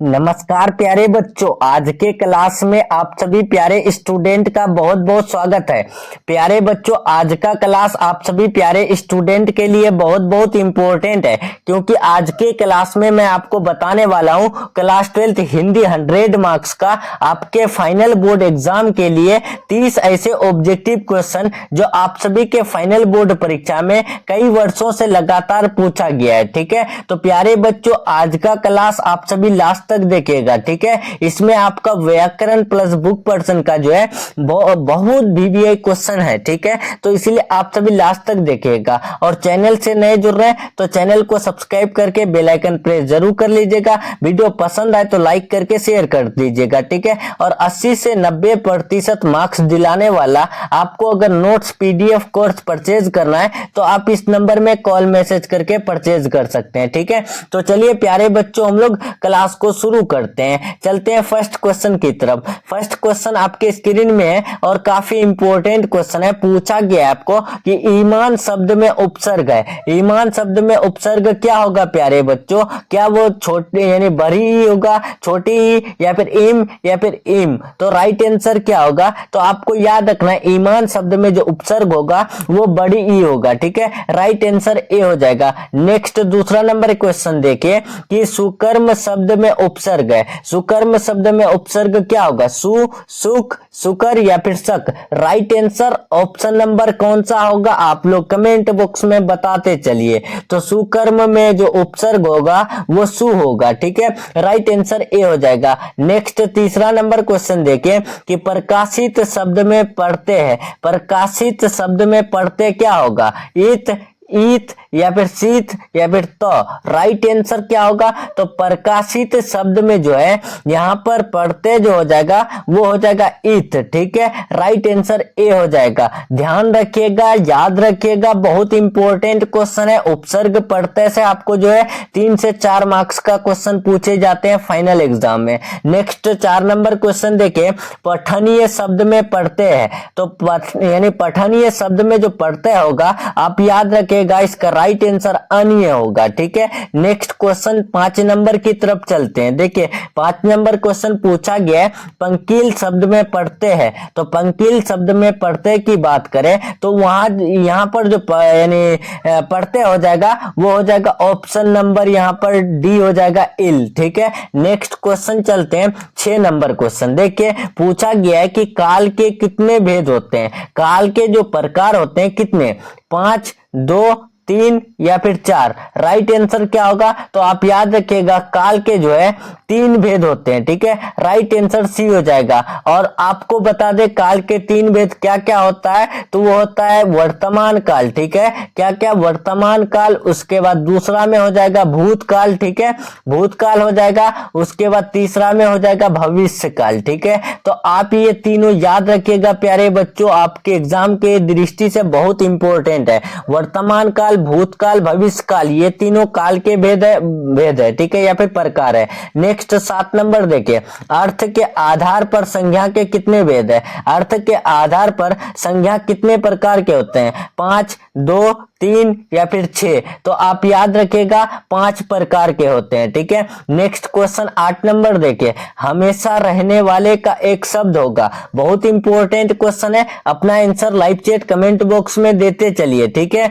नमस्कार प्यारे बच्चों, आज के क्लास में आप सभी प्यारे स्टूडेंट का बहुत बहुत स्वागत है। प्यारे बच्चों, आज का क्लास आप सभी प्यारे स्टूडेंट के लिए बहुत बहुत इम्पोर्टेंट है, क्योंकि आज के क्लास में मैं आपको बताने वाला हूं क्लास 12 हिंदी 100 मार्क्स का आपके फाइनल बोर्ड एग्जाम के लिए 30 ऐसे ऑब्जेक्टिव क्वेश्चन जो आप सभी के फाइनल बोर्ड परीक्षा में कई वर्षों से लगातार पूछा गया है। ठीक है, तो प्यारे बच्चों, आज का क्लास आप सभी लास्ट तक देखिएगा। ठीक है, इसमें आपका व्याकरण प्लस बुक पर्सन का जो है बहुत वीवीआई क्वेश्चन है। ठीक है, तो इसलिए आप सभी लास्ट तक देखिएगा। और चैनल से नए जुड़ रहे हैं तो चैनल को सब्सक्राइब करके बेल आइकन प्रेस जरूर कर लीजिएगा। वीडियो पसंद आए तो लाइक करके शेयर कर दीजिएगा। ठीक है, और 80 से 90% मार्क्स दिलाने वाला आपको अगर नोट्स पीडीएफ कोर्स परचेज करना है तो आप इस नंबर में कॉल मैसेज करके परचेज कर सकते हैं। ठीक है, तो चलिए प्यारे बच्चों, हम लोग क्लास को शुरू करते हैं। चलते हैं फर्स्ट क्वेश्चन की तरफ। फर्स्ट क्वेश्चन आपके स्क्रीन में है और काफी इंपॉर्टेंट क्वेश्चन है। पूछा गया है आपको कि ईमान शब्द में उपसर्ग है। ईमान शब्द में उपसर्ग क्या होगा प्यारे बच्चों? क्या वो छोटी यानी बड़ी ई होगा, छोटी ई, या फिर इम, या फिर इम? तो राइट आंसर क्या होगा? तो आपको याद रखना है, ईमान शब्द में जो उपसर्ग होगा वो बड़ी ई होगा। ठीक है, राइट आंसर ए हो जाएगा। नेक्स्ट दूसरा नंबर क्वेश्चन देखिए कि सुकर्म शब्द में उपसर्ग है। सुकर्म शब्द में उपसर्ग क्या होगा? सु, सुख, सुकर या फिर शक? राइट आंसर ऑप्शन नंबर कौन सा होगा? आप लोग कमेंट बॉक्स में बताते चलिए। तो सुकर्म में जो उपसर्ग होगा वो सु होगा। ठीक है, राइट आंसर ए हो जाएगा। नेक्स्ट तीसरा नंबर क्वेश्चन देखिए कि प्रकाशित शब्द में पढ़ते हैं। प्रकाशित शब्द में पढ़ते क्या होगा? इत, ईत या फिर शीत या फिर तो? राइट आंसर क्या होगा? तो प्रकाशित शब्द में जो है यहां पर पढ़ते जो हो जाएगा वो हो जाएगा ईत। ठीक है, राइट आंसर ए हो जाएगा। ध्यान रखिएगा, याद रखिएगा, बहुत इंपॉर्टेंट क्वेश्चन है। उपसर्ग पढ़ते से आपको जो है 3 से 4 मार्क्स का क्वेश्चन पूछे जाते हैं फाइनल एग्जाम में। नेक्स्ट 4 नंबर क्वेश्चन देखिए, पठनीय शब्द में पढ़ते हैं। तो यानी पठनीय शब्द में जो पढ़ते होगा आप याद रखिए इसका राइट आंसर अनीय होगा। ठीक है, नेक्स्ट क्वेश्चन 5 नंबर की तरफ चलते हैं। देखिए 5 नंबर क्वेश्चन पूछा गया है पंकील शब्द में पढ़ते हैं। तो पंकील शब्द में पढ़ते की बात करें तो वहां यहां पर जो यानी पढ़ते हो जाएगा वो हो जाएगा ऑप्शन नंबर यहां पर डी हो जाएगा इल। ठीक है, नेक्स्ट क्वेश्चन चलते हैं 6 नंबर क्वेश्चन। देखिए पूछा गया है कि काल के कितने भेद होते हैं? काल के जो प्रकार होते हैं कितने? 5, 2, 3 या फिर 4? राइट आंसर क्या होगा? तो आप याद रखिएगा काल के जो है 3 भेद होते हैं। ठीक है, राइट आंसर सी हो जाएगा। और आपको बता दे काल के 3 भेद क्या क्या होता है? तो वो होता है वर्तमान काल। ठीक है, क्या क्या? वर्तमान काल, उसके बाद दूसरा में हो जाएगा भूतकाल। ठीक है, भूतकाल हो जाएगा। उसके बाद तीसरा में हो जाएगा भविष्य काल। ठीक है, तो आप ये तीनों याद रखिएगा प्यारे बच्चों, आपके एग्जाम के दृष्टि से बहुत इंपॉर्टेंट है। वर्तमान काल, भूतकाल, भविष्य काल, ये तीनों काल के भेद है। ठीक है, या फिर प्रकार है। नेक्स्ट 7 नंबर देखिए, अर्थ के आधार पर संज्ञा के कितने भेद है? अर्थ के आधार पर संज्ञा कितने प्रकार के होते हैं? 5, 2, 3 या फिर 6? तो आप याद रखिएगा 5 प्रकार के होते हैं। ठीक है, नेक्स्ट क्वेश्चन 8 नंबर देखिए, हमेशा रहने वाले का एक शब्द होगा। बहुत इंपॉर्टेंट क्वेश्चन है। अपना answer live chat comment box में देते चलिए। ठीक है,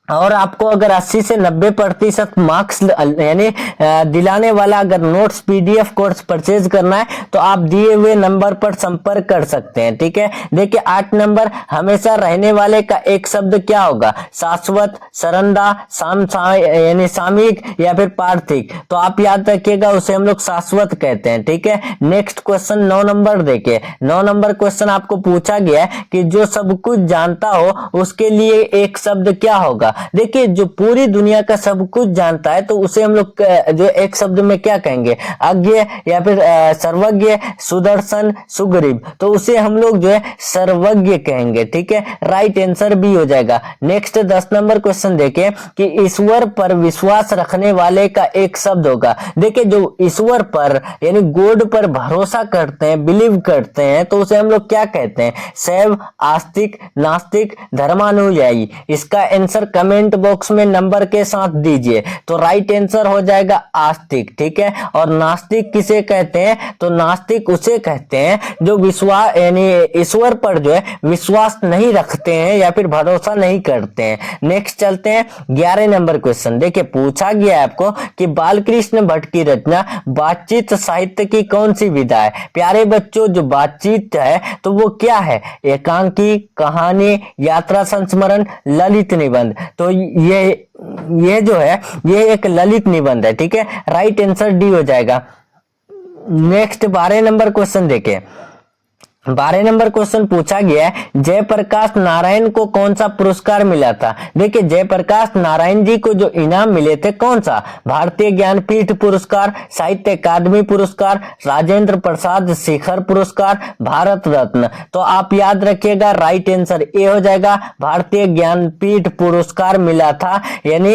और आपको अगर 80 से 90% मार्क्स यानी दिलाने वाला अगर नोट्स पीडीएफ कोर्स परचेज करना है तो आप दिए हुए नंबर पर संपर्क कर सकते हैं। ठीक है, देखिए 8 नंबर, हमेशा रहने वाले का एक शब्द क्या होगा? शाश्वत, सरंदा, यानी सामयिक या फिर पार्थिक? तो आप याद रखिएगा उसे हम लोग शाश्वत कहते हैं। ठीक है, नेक्स्ट क्वेश्चन 9 नंबर देखिए। 9 नंबर क्वेश्चन आपको पूछा गया है कि जो सब कुछ जानता हो उसके लिए एक शब्द क्या होगा? देखिए जो पूरी दुनिया का सब कुछ जानता है तो उसे हम लोग जो एक शब्द में क्या कहेंगे? अज्ञ या फिर सर्वज्ञ, सुदर्शन, सुग्रीव? तो उसे हम लोग जो है सर्वज्ञ कहेंगे। ठीक है, राइट आंसर भी हो जाएगा। नेक्स्ट 10 नंबर क्वेश्चन देखिए कि ईश्वर पर विश्वास रखने वाले का एक शब्द होगा। देखिए जो ईश्वर पर यानी गॉड पर भरोसा करते हैं, बिलीव करते हैं, तो उसे हम लोग क्या कहते हैं? शैव, आस्तिक, नास्तिक, धर्मानुयायी? इसका आंसर कमेंट बॉक्स में नंबर के साथ दीजिए। तो राइट आंसर हो जाएगा आस्तिक, ठीक है। और नास्तिक किसे कहते हैं? तो नास्तिक उसे कहते हैं जो विश्वास यानी ईश्वर पर जो है विश्वास नहीं रखते हैं या फिर भरोसा नहीं करते हैं। नेक्स्ट चलते हैं 11 नंबर क्वेश्चन। देखिए पूछा गया है आपको कि बालकृष्ण भट्ट की रचना बातचीत साहित्य की कौन सी विधा है? प्यारे बच्चों, जो बातचीत है तो वो क्या है? एकांकी, कहानी, यात्रा संस्मरण, ललित निबंध। तो ये जो है ये एक ललित निबंध है, ठीक है। राइट आंसर डी हो जाएगा। नेक्स्ट 12 नंबर क्वेश्चन देखें। 12 नंबर क्वेश्चन पूछा गया है जयप्रकाश नारायण को कौन सा पुरस्कार मिला था? देखिए जयप्रकाश नारायण जी को जो इनाम मिले थे कौन सा? भारतीय ज्ञानपीठ पुरस्कार, साहित्य अकादमी पुरस्कार, राजेंद्र प्रसाद शेखर पुरस्कार, भारत रत्न। तो आप याद रखिएगा राइट आंसर ए हो जाएगा, भारतीय ज्ञानपीठ पुरस्कार मिला था यानी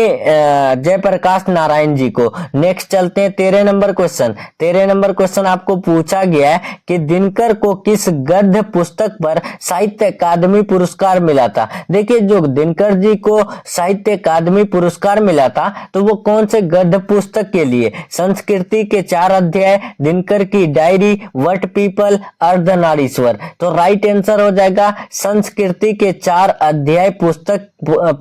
जयप्रकाश नारायण जी को। नेक्स्ट चलते हैं 13 नंबर क्वेश्चन। 13 नंबर क्वेश्चन आपको पूछा गया है कि दिनकर को किस गद्य पुस्तक पर साहित्य अकादमी पुरस्कार मिला था? देखिए जो दिनकर जी को साहित्य अकादमी पुरस्कार मिला था तो वो कौन से गद्य पुस्तक के लिए? संस्कृति के 4 अध्याय, दिनकर की डायरी, वट पीपल, अर्धनारीश्वर। तो राइट आंसर हो जाएगा संस्कृति के 4 अध्याय पुस्तक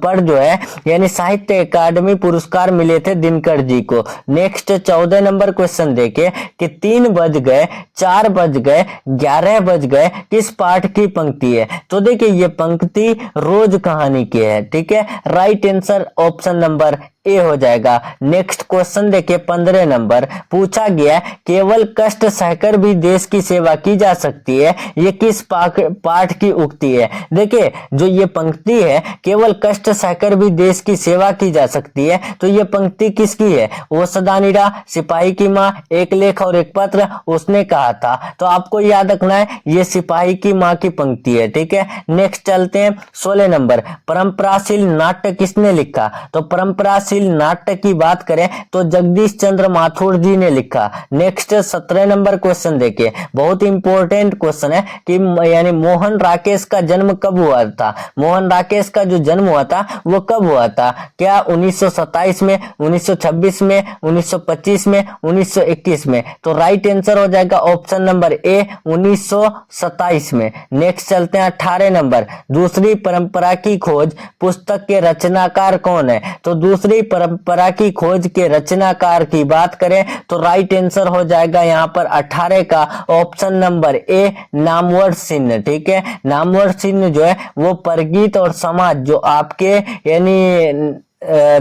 पर जो है यानी साहित्य अकादमी पुरस्कार मिले थे दिनकर जी को। नेक्स्ट 14 नंबर क्वेश्चन देखिए कि 3 बज गए, 4 बज गए, 11 बज गए किस पाठ की पंक्ति है? तो देखिए ये पंक्ति रोज कहानी की है, ठीक है। Right answer option number A हो जाएगा। नेक्स्ट क्वेश्चन देखिए 15 नंबर पूछा गया केवल कष्ट सहकर भी देश की सेवा की जा सकती है, ये किस पाठ की उक्ति है? देखिए जो ये पंक्ति है केवल कष्ट सहकर भी देश की सेवा की जा सकती है, तो ये पंक्ति किसकी है? वो सदानीरा, सिपाही की माँ, एक लेख और एक पत्र, उसने कहा था। तो आपको याद रखना है ये सिपाही की माँ की पंक्ति है, ठीक है। नेक्स्ट चलते हैं 16 नंबर परंपराशील नाट्य किसने लिखा? तो परंपराशील नाट्य की बात करें तो जगदीश चंद्र माथुर जी ने लिखा। नेक्स्ट 17 नंबर क्वेश्चन देखिए, बहुत इंपॉर्टेंट क्वेश्चन है कि यानी मोहन राकेश का जन्म कब हुआ था? मोहन राकेश का जो जन्म हुआ था वो कब हुआ था? क्या 1927 में, 1926 में, 1925 में, 1921 में? तो राइट आंसर हो जाएगा ऑप्शन नंबर ए 1927 में। नेक्स्ट चलते हैं 18 नंबर दूसरी परंपरा की खोज पुस्तक के रचनाकार कौन है? तो दूसरी परंपरा की खोज के रचनाकार की बात करें तो राइट आंसर हो जाएगा यहाँ पर 18 का ऑप्शन नंबर ए नामवर चिन्ह, ठीक है। नामवर चिन्ह जो है वो परगीत और समाज जो आपके यानी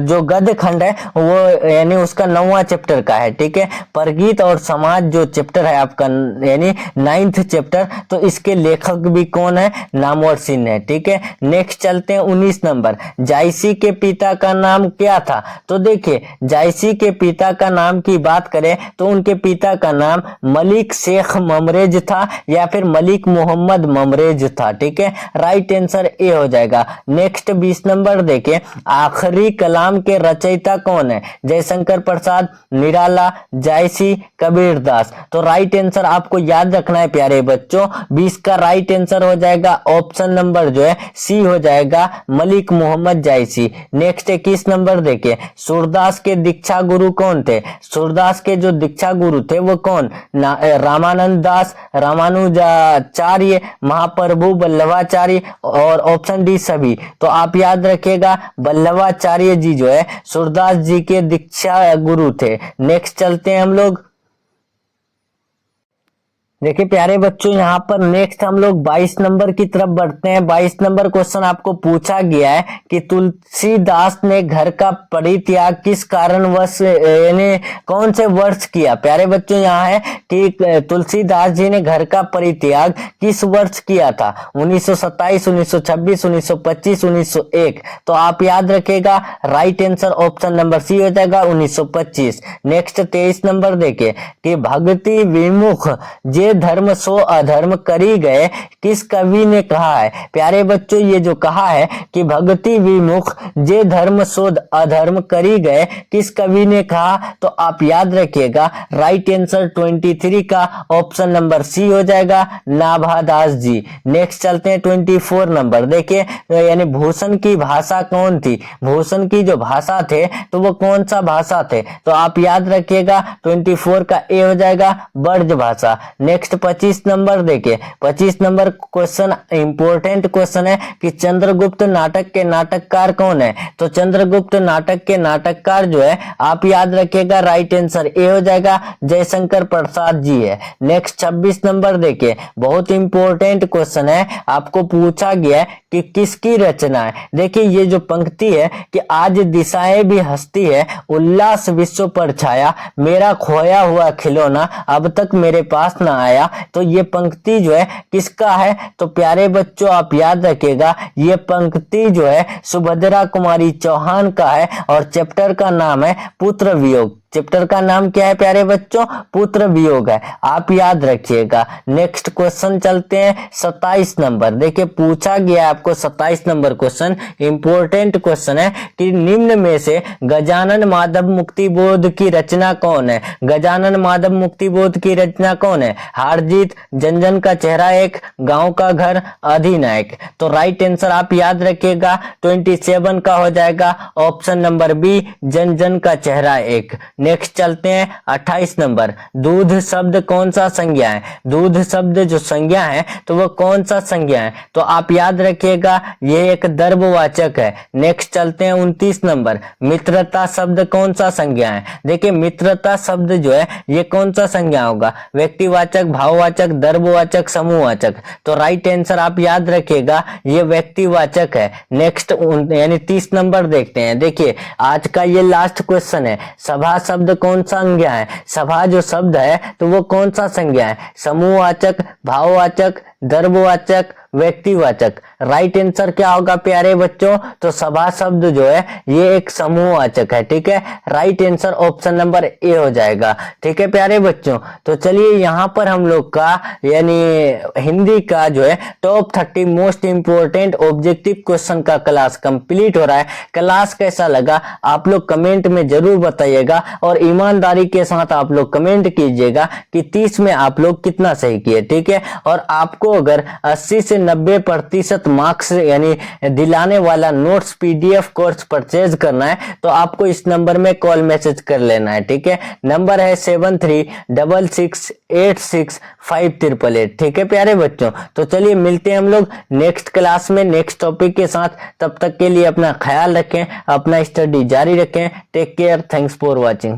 जो गद्य खंड है वो यानी उसका 9वां चैप्टर का है, ठीक है। परगीत और समाज जो चैप्टर है आपका यानी 9th चैप्टर, तो इसके लेखक भी कौन है? नामवर सिंह है, ठीक है। नेक्स्ट चलते हैं 19 नंबर जायसी के पिता का नाम क्या था? तो देखिए जायसी के पिता का नाम की बात करें तो उनके पिता का नाम मलिक शेख ममरेज था या फिर मलिक मोहम्मद ममरेज था, ठीक है। राइट आंसर ए हो जाएगा। नेक्स्ट 20 नंबर देखें आखिरी कलाम के रचयिता कौन है? जयशंकर प्रसाद, निराला, जायसी, कबीरदास। तो राइट आंसर आपको याद रखना है प्यारे बच्चों, 20 का राइट आंसर हो जाएगा ऑप्शन नंबर जो है सी हो जाएगा मलिक मोहम्मद जायसी। नेक्स्ट 21 नंबर देखिए सूरदास के दीक्षा गुरु कौन थे? सूरदास के जो दीक्षा गुरु थे वो कौन? रामानंद दास, रामानुजाचार्य, महाप्रभु वल्लभाचार्य और ऑप्शन डी सभी। तो आप याद रखिएगा वल्लभाचार्य जी जो है सूरदास जी के दीक्षा गुरु थे। नेक्स्ट चलते हैं हम लोग, देखिए प्यारे बच्चों यहाँ पर नेक्स्ट हम लोग 22 नंबर की तरफ बढ़ते हैं। 22 नंबर क्वेश्चन आपको पूछा गया है कि तुलसीदास ने घर का परित्याग किस कारणवश यानी कौन से वर्ष किया? प्यारे बच्चों यहाँ है कि तुलसीदास जी ने घर का परित्याग किस वर्ष किया था? 1927, 1926, 1925, 1901। तो आप याद रखिएगा right answer option number C हो जाएगा 1925। नेक्स्ट 23 नंबर देखिए कि भक्ति विमुख जे जे धर्म सो अधर्म करी गए किस कवि ने कहा है। प्यारे बच्चों ये जो कहा है कि भक्ति विमुख जे धर्म सो अधर्म करी गए किस कवि ने कहा, तो आप याद रखिएगा राइट आंसर 23 का ऑप्शन नंबर सी हो जाएगा, नाभादास जी। नेक्स्ट चलते हैं 24 नंबर। देखिए यानी भूषण की भाषा कौन थी, भूषण की जो भाषा थे तो वो कौन सा भाषा थे, तो आप याद रखिएगा 24 का ए हो जाएगा ब्रज भाषा। नेक्स्ट 25 नंबर देखिए, 25 नंबर क्वेश्चन इंपॉर्टेंट क्वेश्चन है कि चंद्रगुप्त नाटक के नाटककार कौन है, तो चंद्रगुप्त नाटक के नाटककार जो है आप याद रखिएगा राइट आंसर ए हो जाएगा, जयशंकर प्रसाद जी है। नेक्स्ट 26 नंबर देखिए, बहुत इंपॉर्टेंट क्वेश्चन है, आपको पूछा गया है कि किसकी रचना है। देखिए ये जो पंक्ति है कि आज दिशाएं भी हंसती है, उल्लास विश्व पर छाया, मेरा खोया हुआ खिलौना अब तक मेरे पास ना आया, तो ये पंक्ति जो है किसका है, तो प्यारे बच्चों आप याद रखिएगा ये पंक्ति जो है सुभद्रा कुमारी चौहान का है और चैप्टर का नाम है पुत्र वियोग। चैप्टर का नाम क्या है प्यारे बच्चों, पुत्र वियोग है, आप याद रखिएगा। नेक्स्ट क्वेश्चन चलते हैं 27 नंबर। देखिए पूछा गया आपको 27 नंबर क्वेश्चन इंपॉर्टेंट क्वेश्चन है कि निम्न में से गजानन माधव मुक्ति बोध की रचना कौन है। गजानन माधव मुक्ति बोध की रचना कौन है, हारजीत, जन जन का चेहरा एक, गांव का घर, अधिनायक। तो राइट आंसर आप याद रखिएगा 27 का हो जाएगा ऑप्शन नंबर बी, जन जन का चेहरा एक। नेक्स्ट चलते हैं 28 नंबर। दूध शब्द कौन सा संज्ञा है, दूध शब्द जो संज्ञा है तो वो कौन सा संज्ञा है, तो आप याद रखिएगा ये एक द्रव्यवाचक है। नेक्स्ट चलते हैं 29 नंबर। मित्रता शब्द कौन सा संज्ञा है। देखिए मित्रता शब्द जो है ये कौन सा संज्ञा होगा, व्यक्तिवाचक, भाववाचक, द्रव्यवाचक, समूहवाचक। तो राइट आंसर आप याद रखिएगा ये व्यक्तिवाचक है। नेक्स्ट यानी 30 नंबर देखते हैं। देखिए आज का ये लास्ट क्वेश्चन है, सभा शब्द कौन सा संज्ञा है। सभा जो शब्द है तो वो कौन सा संज्ञा है, समूहवाचक, भाववाचक, द्रव्यवाचक, व्यक्तिवाचक। राइट आंसर क्या होगा प्यारे बच्चों, तो सभा शब्द जो है ये एक समूहवाचक है। ठीक है, right answer option number A हो जाएगा। ठीक है प्यारे बच्चों, तो चलिए यहाँ पर हम लोग का यानी हिंदी का जो है top 30 most important objective question का क्लास कंप्लीट हो रहा है। क्लास कैसा लगा आप लोग कमेंट में जरूर बताइएगा और ईमानदारी के साथ आप लोग कमेंट कीजिएगा कि 30 में आप लोग कितना सही किए। ठीक है, और आपको अगर 80 से 90% मार्क्स यानी दिलाने वाला नोट्स पीडीएफ कोर्स परचेज करना है तो आपको इस नंबर में कॉल मैसेज कर लेना है। ठीक है, नंबर है 7366865888। ठीक है प्यारे बच्चों, तो चलिए मिलते हैं हम लोग नेक्स्ट क्लास में नेक्स्ट टॉपिक के साथ। तब तक के लिए अपना ख्याल रखें, अपना स्टडी जारी रखें। Take care, thanks for watching.